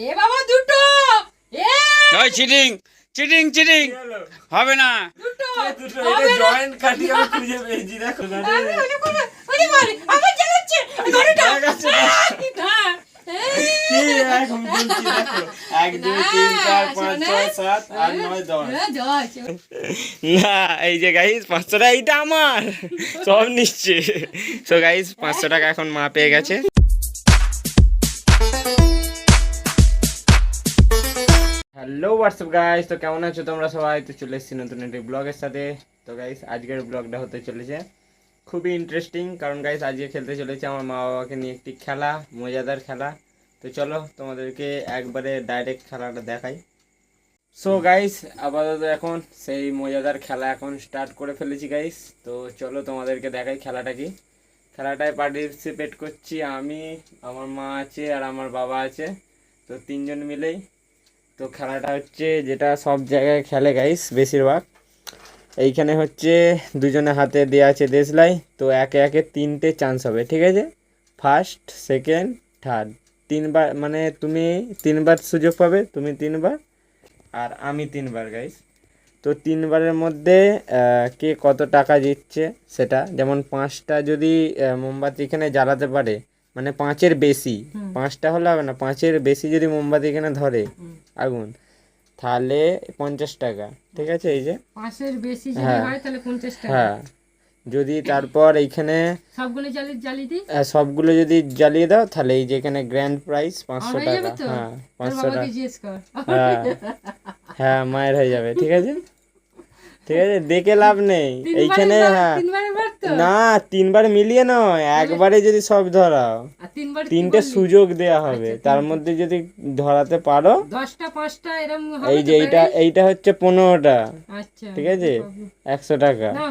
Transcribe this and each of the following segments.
এ বাবা দুটো। এ ওই চিটিং চিটিং চিটিং হবে না। দুটো দুটো এটা জয়েন্ট কাটি আমি খুঁজে পেয়েছি দেখো আরে ওরে মারে আবার জ্বালাচ্ছে গরুটা। না কি এখন বলছি দেখো 1 2 3 4 5 6 7 8 9 10 না এই যে গাইস 500 টাকা এইটা আমার সব নিচ্ছে। সো গাইস 500 টাকা এখন মা পেয়ে গেছে। হ্যালো হোয়াটসঅ্যাপ গাইস, তো কেমন আছো তোমরা সবাই? তো চলে এসেছি নতুন একটি ব্লগের সাথে। তো গাইস আজকের ব্লগটা হতে চলেছে খুবই ইন্টারেস্টিং, কারণ গাইস আজকে খেলতে চলেছে আমার মা বাবাকে নিয়ে একটি খেলা, মজাদার খেলা। তো চলো তোমাদেরকে একবারে ডাইরেক্ট খেলাটা দেখাই। সো গাইস আপাতত এখন সেই মজাদার খেলা এখন স্টার্ট করে ফেলেছি গাইস। তো চলো তোমাদেরকে দেখাই খেলাটা কি। খেলাটায় পার্টিসিপেট করছি আমি, আমার মা আছে আর আমার বাবা আছে, তো তিনজন মিলেই। তো খেলাটা হচ্ছে যেটা সব জায়গায় খেলে গাইস বেশিরভাগ, এইখানে হচ্ছে দুজনে হাতে দেওয়া আছে দেশলাই। তো একে একে 3টে চান্স হবে, ঠিক আছে? ফার্স্ট, সেকেন্ড, থার্ড, 3বার, মানে তুমি 3বার সুযোগ পাবে, তুমি 3বার আর আমি 3বার গাইস। তো 3বারের মধ্যে কে কত টাকা জিতছে সেটা, যেমন 5টা যদি মোমবাতি এখানে জ্বালাতে পারে, মানে 5-এর বেশি, 5টা হলে হবে না, 5-এর বেশি যদি মোমবাতি এখানে ধরে আগুন, তাহলে 50 টাকা, ঠিক আছে? এই যে 5-এর বেশি যদি হয় তাহলে 50 টাকা। হ্যাঁ, যদি তারপর এইখানে সবগুলো জ্বালিয়ে দিই, সবগুলো যদি জ্বালিয়ে দাও তাহলে এই যে এখানে গ্র্যান্ড প্রাইজ 500 হয়ে যাবে টাকা। তো? হ্যাঁ, তোর 500 বাবাকে টাকা। জিজ্ঞেস কর। হ্যাঁ হ্যাঁ, মায়ের হয়ে যাবে, ঠিক আছে? ঠিক আছে, দেখে লাভ নেই এইখানে। হ্যাঁ, তিনবারের বার তো? না 3বার মিলিয়ে নয়, একবারে যদি সব ধরাও আর 3বার 3টে সুযোগ দেয়া হবে, তার মধ্যে যদি ধরাতে পারো 10টা 5টা এরকম হবে। এই যে এইটা হচ্ছে 15টা, আচ্ছা ঠিক আছে? 100 টাকা। নাও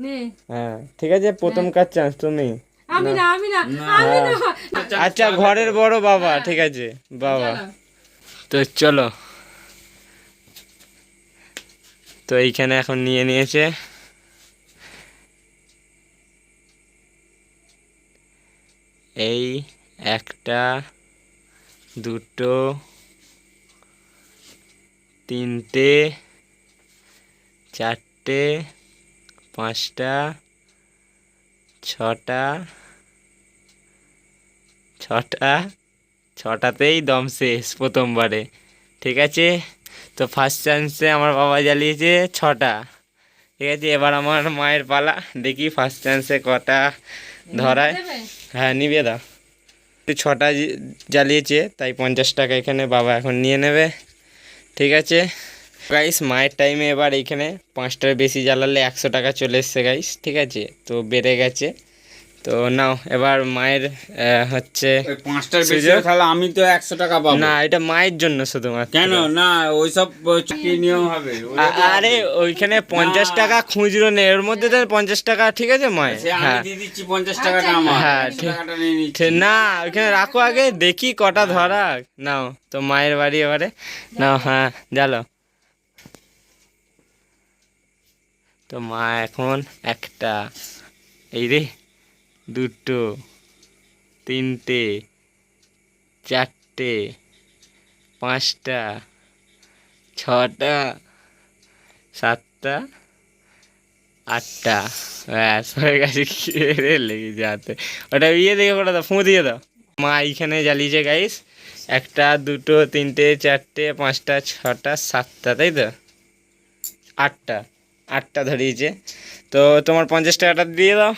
নে। হ্যাঁ ঠিক আছে, প্রথম কাজ চান্স তুমি। আমি না আমি না। আচ্ছা ঘরের বড় বাবা, ঠিক আছে বাবা। তো চলো, তো এইখানে এখন নিয়ে নিয়েছে। এই একটা, দুটো, 3টে, 4টে, 5টা, 6টা, 6টাতেই দম শেষ প্রথমবারে, ঠিক আছে? তো ফার্স্ট চান্সে আমার বাবা জ্বালিয়েছে 6টা, ঠিক আছে? এবার আমার মায়ের পালা, দেখি ফার্স্ট চান্সে কটা ধরায়। হ্যাঁ নিবে দাও। 6টা জ্বালিয়েছে, তাই 50 টাকা এখানে বাবা এখন নিয়ে নেবে, ঠিক আছে গাইস? মায়ের টাইমে এবার এইখানে 5টার বেশি জ্বালালে 100 টাকা চলে এসছে গাইস, ঠিক আছে? তো বেড়ে গেছে। তো নাও এবার মায়ের হচ্ছে 5টার বেশি তাহলে আমি তো 100 টাকা পাবো না, এটা মায়ের জন্য শুধুমাত্র। কেন না? ওইসব কি নিয়ম হবে? আরে ওইখানে 50 টাকা খুচরো নেই, ওর মধ্যে তো 50 টাকা, ঠিক আছে মায়ের? আমি হ্যাঁ দিয়ে দিচ্ছি 50 টাকাটা আমার। হ্যাঁ, 100 টাকাটা নিয়ে নিচ্ছি। ঠিক না, ওইখানে রাখো আগে, দেখি কটা ধরা। নাও তো মায়ের বাড়ি এবারে, নাও। হ্যাঁ জ্বালো। তো মা এখন একটা, এই রে, 2টো, 3টে, 4টে, 5টা, 6টা, 7টা, 8টা, ব্যাস হয়ে গেছে। কি রে লেগে যাতে, ওটা ইয়ে দিয়ে করে দাও, ফুঁ দিয়ে দাও। মা এইখানে জ্বালিয়েছে গাইস 1টা, 2টো, 3টে, 4টে, 5টা, 6টা, 7টা, তাই তো? 8টা ধরিয়েছে। তো তোমার 50 টাকাটা দিয়ে দাও।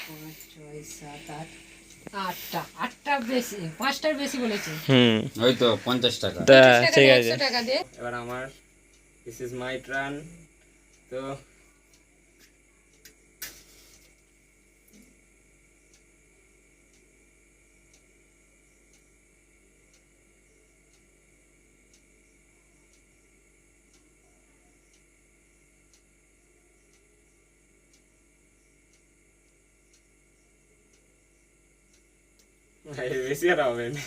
8টা বেশি, 5টার বেশি বলেছে। ওই তো 50 টাকা। তা ঠিক আছে, 100 টাকা দে। এবার আমার, দিস ইজ মাই টার্ন। তো এর বেশি আর হবে না,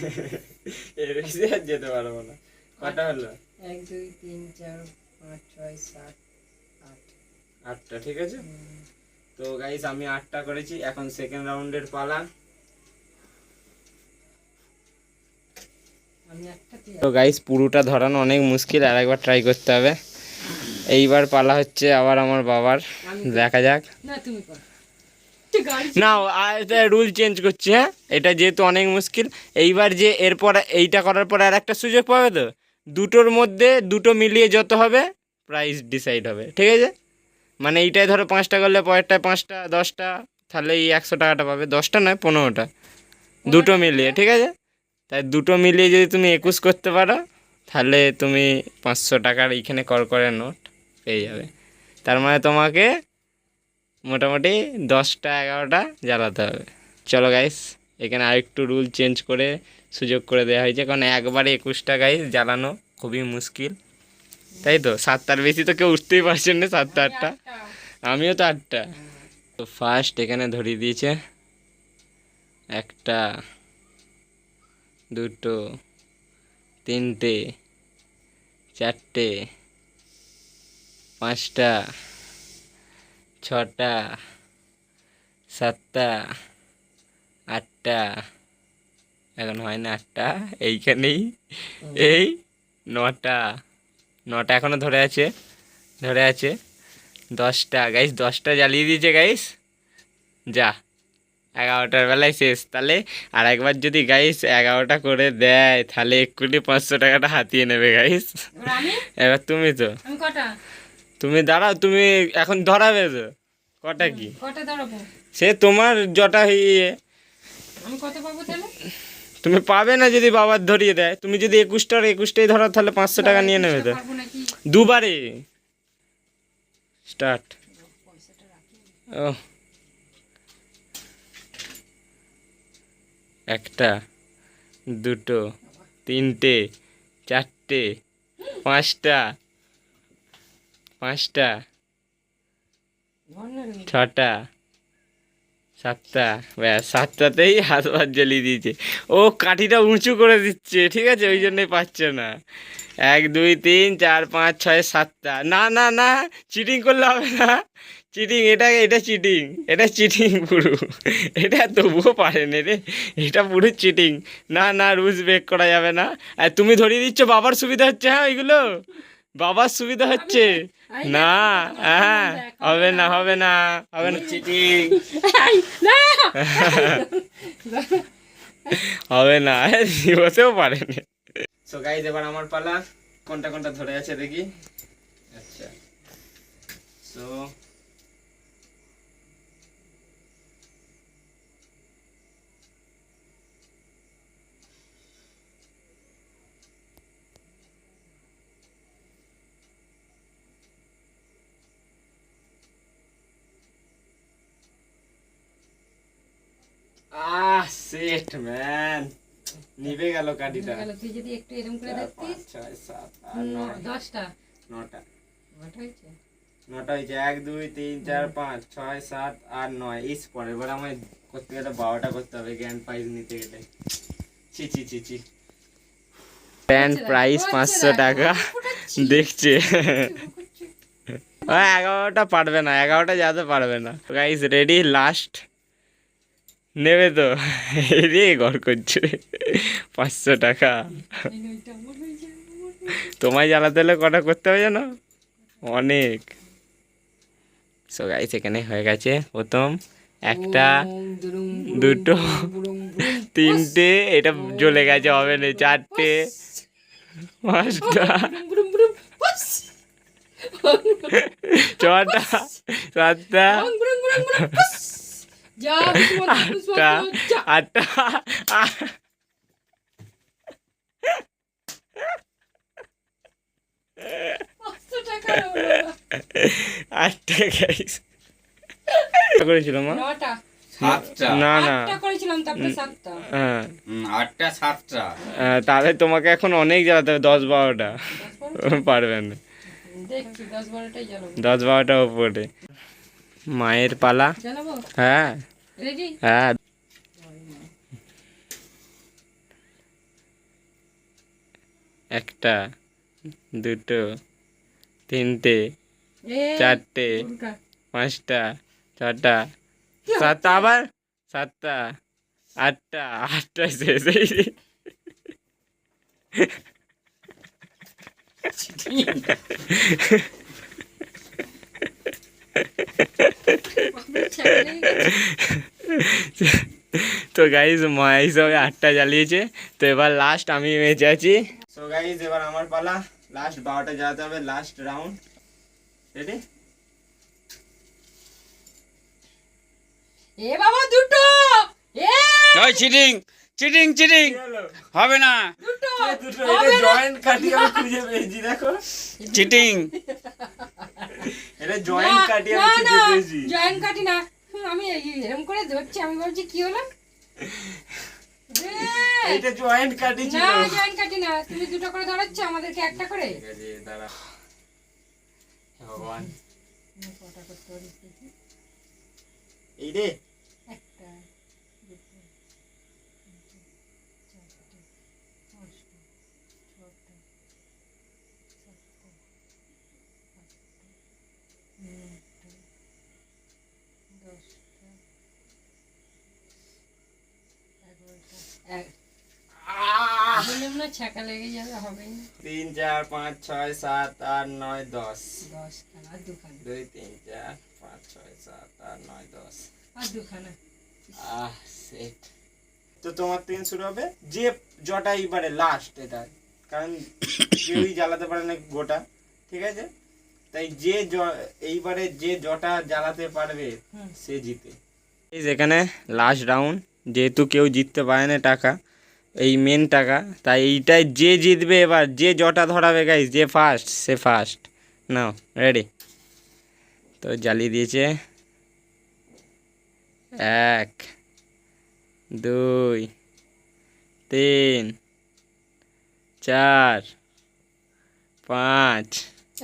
এর বেশি আর যেতে পারবো না। কটা হলো? 1 2 3 4 5 6 7 8। 8টা, ঠিক আছে? তো গাইস আমি 8টা করেছি, এখন সেকেন্ড রাউন্ডের পালা। তো গাইস পুরোটা ধরানো অনেক মুশকিল, আর একবার ট্রাই করতে হবে। এইবার পালা হচ্ছে আবার আমার বাবার, দেখা যাক। না রুল চেঞ্জ করছি, হ্যাঁ এটা যেহেতু অনেক মুশকিল। এইবার যে এরপর এইটা করার পরে আর একটা সুযোগ পাবে, তো দুটোর মধ্যে দুটো মিলিয়ে যত হবে প্রাইস ডিসাইড হবে, ঠিক আছে? মানে এইটাই ধরো 5টা করলে পরেরটায় 5টা 10টা, তাহলে এই 100 টাকাটা পাবে। 10টা নয় 15টা, দুটো মিলিয়ে, ঠিক আছে? তাই দুটো মিলিয়ে যদি তুমি 21 করতে পারো, তাহলে তুমি 500 টাকার এইখানে করে নোট পেয়ে যাবে। তার মানে তোমাকে মোটামুটি 10টা 11টা জ্বালাতে হবে। চলো গাইস, এখানে আরেকটু রুল চেঞ্জ করে সুযোগ করে দেওয়া হয়েছে, কারণ একবারে 21টা গাইস জ্বালানো খুবই মুশকিল, তাই তো? 7টার বেশি তো কেউ উঠতেই পারছেন না, 7টা 8টা, আমিও তো 8টা। তো ফার্স্ট এখানে ধরিয়ে দিয়েছে 1টা 2টো 3টে 4টে 5টা 6টা 7টা 8টা, এখন হয় না 8টা, এইখানেই এই 9টা এখনো ধরে আছে 10টা গাইস, 10টা জ্বালিয়ে দিয়েছে গাইস। যা 11টার বেলায় শেষ। তাহলে আর একবার যদি গাইস 11টা করে দেয়, তাহলে এক্ষুনি 500 টাকাটা হাতিয়ে নেবে গাইস। এবার তুমি তো তুমি দাঁড়াও, তুমি এখন ধরাবে তো কটা কি সে তোমার জটা ইয়ে, তুমি পাবে না যদি বাবার ধরিয়ে দেয়। তুমি যদি 21টাই ধরো, তাহলে 500 টাকা নিয়ে নেবে তো দুবারে। স্টার্ট। ও 1টা 2টো 3টে 4টে 5টা 6টা 7টা, ব্যাস 7টাতেই হাত ভাত জ্বালিয়ে দিয়েছে। ও কাঠিটা উঁচু করে দিচ্ছে, ঠিক আছে, ওই জন্যই পাচ্ছে না। 1 2 3 4 5 6 7টা। না না না, চিটিং করলে হবে না, চিটিং, এটা চিটিং, এটা চিটিং পুরো, এটা তবুও পারেনি রে, এটা পুরো চিটিং। না না, রুলস ব্রেক করা যাবে না। আর তুমি ধরিয়ে দিচ্ছ, বাবার সুবিধা হচ্ছে, হ্যাঁ ওইগুলো বাবার সুবিধা হচ্ছে না। হ্যাঁ হবে না চিটিং হবে না, বসেও পারেনি। সো গাইজ এবার আমার পালা, কোনটা কোনটা ধরে আছে দেখি। আচ্ছা সো সেট ম্যান, নিভে গেল কাঠিটা। তুই যদি একটু এরকম করে দেখতিস। 6 7 8 9 10টা 9টা হয়েছে। 9টা হয়েছে। 1 2 3 4 5 6 7 8 9। এই পরের বার আমায় করতে গেলে 12টা করতে হবে গ্র্যান্ড প্রাইজ নিতে গেলে। ছি ছি ছি ছি। গ্র্যান্ড প্রাইজ 500 টাকা দেখছে। 11টা পারবে না, 11টা যাতে পারবে না। গাইস রেডি, লাস্ট নেবে তো? রে ঘর করছে 500 টাকা। তোমায় জ্বালাতে হলে কটা করতে হবে জানো? অনেক। সো গাইস এখানে হয়ে গেছে প্রথম 1টা 2টো 3টে, এটা জ্বলে গেছে, হবে না। 4টে 5টা 6টা 7টা 8টা 8টা গাইস করেছিল মা? 9টা 7টা না না, 8টা করেছিলাম, তারপরে 7টা। হ্যাঁ 8টা 7টা। তাহলে তোমাকে এখন অনেক জ্বালাতে হবে, 10 12টা পারবে না। দেখছি 10 12টাই জ্বালাবো। 10 12টা উপরে। মায়ের পালা। জ্বালাবো হ্যাঁ রেডি। হ্যাঁ। 1টা 2টো 3টে 4টে 5টা 6টা 7টা, আবার 7টা 8টা শেষ। তো গাইজ মা হিসাবে 8টা জ্বালিয়েছে। তো এবার লাস্ট আমি বেঁচে আছি। সো গাইজ এবার আমার পালা, লাস্ট 12টা জ্বালাতে হবে, লাস্ট রাউন্ড। রেডি? এ বাবা দুটো, এ ওই চিটিং চিটিং চিটিং হবে না, দুটো এটা জয়েন্ট কাটি আমি খুঁজে পেয়েছি, দেখো চিটিং। এটা জয়েন্ট কাটি আমি খুঁজে পেয়েছি। জয়েন্ট কাটি না, আমি এরকম করে ধরছি, আমি ভাবছি কি হলো। এটা জয়েন্ট কাটি ছিল। না জয়েন্ট কাটি না, তুমি দুটো করে ধরাচ্ছ, আমাদেরকে একটা করে। ঠিক আছে দাঁড়া, ভগবান কটা করতে পারিস দেখি? এই রে একটা, দুটো, তিনটে, চারটে, পাঁচটা, ছটা, সাতটা, আটটা, নয়টা, 10টা, 11টা। বললাম না ছ্যাঁকা লেগে যাবে, হবেই না। 3 4 5 6 7 8 9 10 10খানা, আর দুখানা, 2 3 4 5 6 7 8 9 10। আর দুখানা। সেট। তো তোমার 3 শুরু হবে, যে জটা এইবারে লাস্ট, এটা কারণ কেউই জ্বালাতে পারে না গোটা, ঠিক আছে? তাই যে এইবারে যে জটা জ্বালাতে পারবে সে জিতে। এখানে লাস্ট রাউন্ড, যেহেতু কেউ জিততে পারে না টাকা, এই মেন টাকা, তাই এইটাই যে জিতবে এবার, যে জটা ধরাবে গাইস, যে ফার্স্ট সে ফার্স্ট। নাও রেডি? তো জ্বালিয়ে দিয়েছে। 1 2 3 4 5,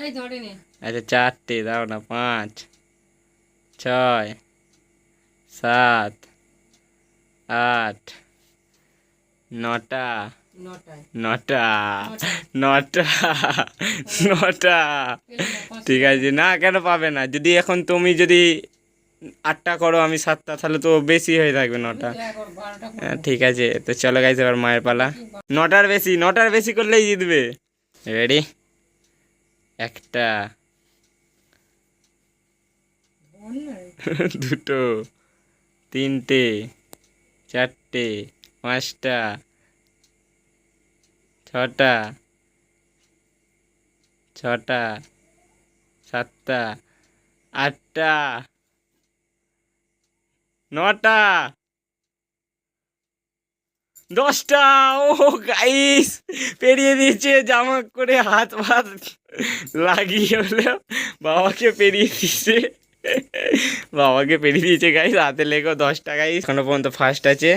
এই ধরে নে। আচ্ছা 4টে দাও না, 5 6 7 8 9টা নটায়। 9টা 9টা 9টা। ঠিক আছে, না কেন পাবে না? যদি এখন তুমি যদি 8টা করো, আমি 7টা, তাহলে তো বেশি হয়ে থাকবে 9টা। হ্যাঁ, ঠিক আছে, তো চলো গাইস এবার মায়ের পালা। 9টার বেশি করলেই জিতবে। রেডি? 1টা 2টো 3টে 4টে 5টা 6টা 7টা 8টা 9টা 10টা। ও গাইস পেরিয়ে দিয়েছে, জামা করে হাত ভাত লাগিয়ে হলেও বাবাকে পেরিয়ে দিয়েছে। বাবাকে পেরিয়ে দিয়েছে গাইস, হাতে লেগো 10টা গাইস, এখনো পর্যন্ত ফার্স্ট আছে।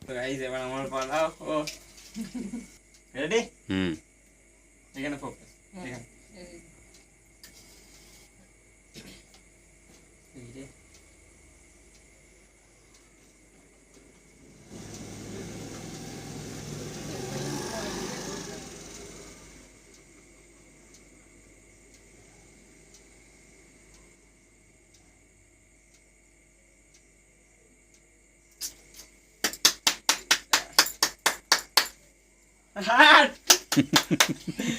তো গাইস এবার আমার পালা। ও রেডি? এখানে ফোকাস, এখানে। হাট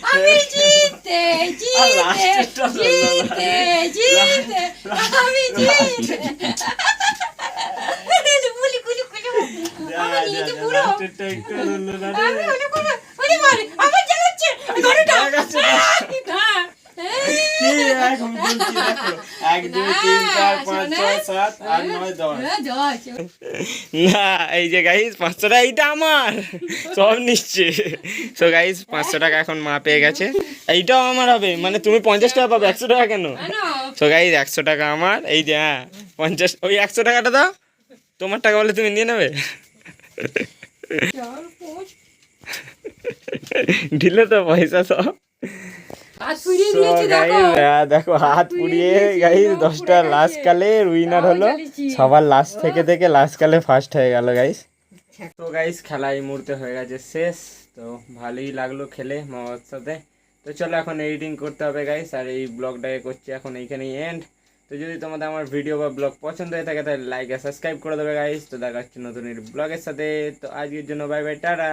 আমি জিতে জিতে জিতে জিতে আমি জিতে। গুলি গুলি গুলি আমার নিচে পুরো আমি ওটা করব। ওরে বাবা আমার জ্বালাচ্ছে, ধরে দাও। কি এখন বলছি, দেখো 1 2 3 4 5 6 7 8 9 10। না, এই যে গাইস 500 টাকা এইটা আমার, সব নিচ্ছে। সো গাইস 500 টাকা এখন মা পেয়ে গেছে, এইটাও আমার হবে, মানে তুমি 50 টাকা পাবে, 100 টাকা কেন? সো গাইস 100 টাকা আমার, এই যে হ্যাঁ 50, ওই 100 টাকাটা দাও, তোমার টাকা বলে তুমি নিয়ে নেবে। দিলে তো পয়সা সব। দেখো হাত পুড়িয়ে গাইস 10টা লাস্ট কালে উইনার হলো, সবার লাস্ট থেকে থেকে লাস্ট কালে ফার্স্ট হয়ে গেল গাইস। তো গাইস খেলা এই মুহূর্তে হয়ে গেছে শেষ। তো ভালোই লাগলো খেলে মা বাবার সাথে। তো চলো এখন এডিটিং করতে হবে গাইস, আর এই ব্লগটাকে করছি এখন এইখানেই এন্ড। তো যদি তোমাদের আমার ভিডিও বা ব্লগ পছন্দ হয়ে থাকে তাহলে লাইক আর সাবস্ক্রাইব করে দেবে গাইস। তো দেখা হচ্ছে নতুন ব্লগের সাথে। তো আজকের জন্য বাই বাই, টাটা।